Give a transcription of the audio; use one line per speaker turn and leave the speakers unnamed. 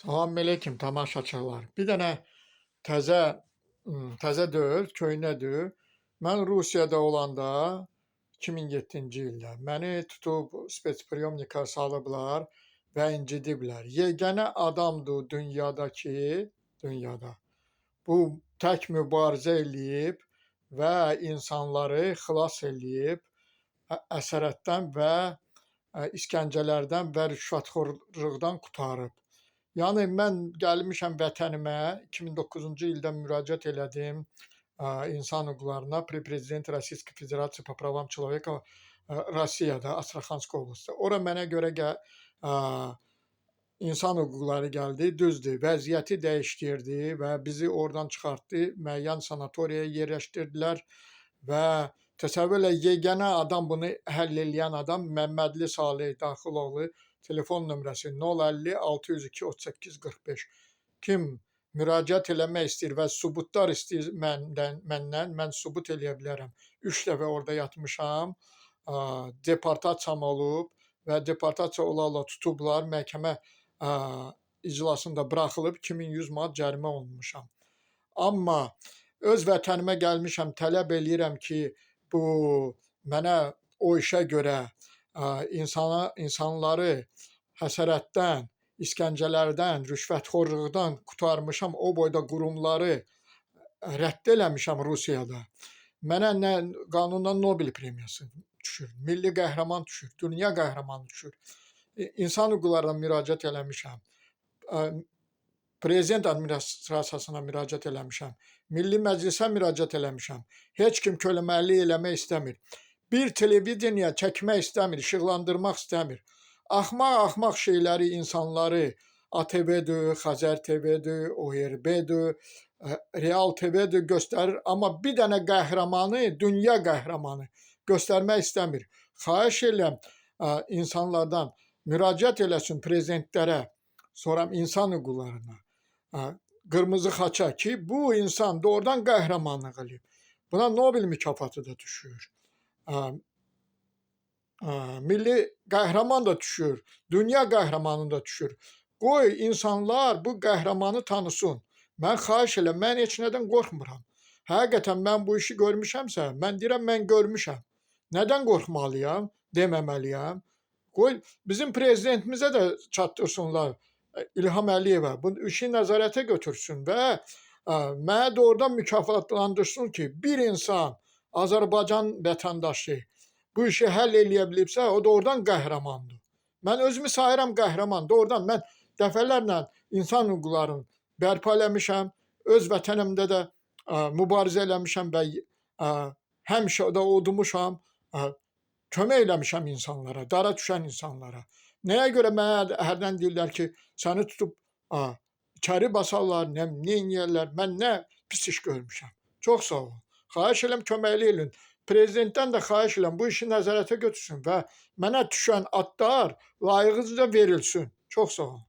Salam aleyküm tamaşaçılar. Bir dənə təzə təzə deyil, köhnədir. Mən Rusiyada olanda 2007-ci ildə məni tutub spetspriyomnika salıblar və incidiblər. Yeganə adamdır dünyada bu tək mübarizə eləyib və insanları xilas eləyib əsarətdən və işgəncələrdən və rüşvətxorluqdan qurtarıb. Yəni mən gəlmişəm vətənimə, 2009-cu ildə müraciət elədim insan hüquqlarına pri Prezident Российской Federации по правам человека Rusiyada, Astraxanska oblastda. Ora mənə görə insan hüquqları gəldi, düzdür, vəziyyəti dəyişdirdi və bizi oradan çıxartdı, müəyyən sanatoriyaya yerləşdirdilər və təsəvvür elə yeganə adam bunu həll eləyən adam Məmmədli Salih Daxiloğlu, telefon nömrəsi 050 602 38 45. Kim müraciət eləmək istəyir və sübutlar istəyir məndən, mən sübut eləyə bilərəm. 3 dəfə orada yatmışam, deportasiyam olub və deportasiya ola tutublar, məhkəmə iclasında buraxılıb 2100 manat cərimə olunmuşam. Amma öz vətənimə gəlmişəm, tələb eləyirəm ki, bu mənə o işə görə insanları həsərətdən, işgəncələrdən, rüşvətxorluqdan qurtarmışam, o boyda qurumları rədd eləmişəm Rusiyada. Mənə nə qanundan Nobel premiyası düşür, milli qəhrəman düşür, dünya qəhrəmanı düşür. İnsan hüquqlarına müraciət eləmişəm, Prezident administrasiyasına müraciət eləmişəm, Milli Məclisə müraciət eləmişəm. Heç kim köləməllik eləmək istəmir. Bir televiziya çəkmək istəmir, işıqlandırmaq istəmir. Axmaq şeyləri, insanları ATV-dir, Xəzər TV-dir, ORB-dir, Real TV-dir göstərir. Amma bir dənə qəhrəmanı, dünya qəhrəmanı göstərmək istəmir. Xahiş edirəm insanlardan müraciət eləsin prezidentlərə, sonra insan hüquqlarına, qırmızı xaça ki, bu insan doğrudan qəhrəmanlıq eləyib. Buna Nobel mükafatı da düşür. Milli qəhrəman da düşür, dünya qəhrəmanı da düşür. Qoy insanlar bu qəhrəmanı tanısın. Mən xahiş edirəm, mən heç nədən qorxmuram. Həqiqətən mən bu işi görmüşəmsə, mən deyirəm, mən görmüşəm. Nədən qorxmalıyam, deməməliyəm. Qoy bizim prezidentimizə də çatdırsınlar, İlham Əliyevə bu işi nəzarətə götürsün və mənə doğrudan mükafatlandırsın ki, bir insan, Azərbaycan vətəndaşı bu işi həll eləyə bilibsə, o doğrudan qəhrəmandır. Mən özümü sayıram qəhrəman, doğrudan mən dəfələrlə insan hüquqlarını bərpa eləmişəm, öz vətənimdə də mübarizə eləmişəm və həmişə də udmuşam, kömək eləmişəm insanlara, dara düşən insanlara. Nəyə görə mənə hərdən deyirlər ki, səni tutub içəri basarlar, nə eləyərlər, mən nə pis iş görmüşəm. Çox sağ olun. Xahiş edirəm, köməkli edin. Prezidentdən də xahiş edirəm, bu işi nəzarətə götürsün və mənə düşən adlar layiqincə verilsin. Çox sağ olun.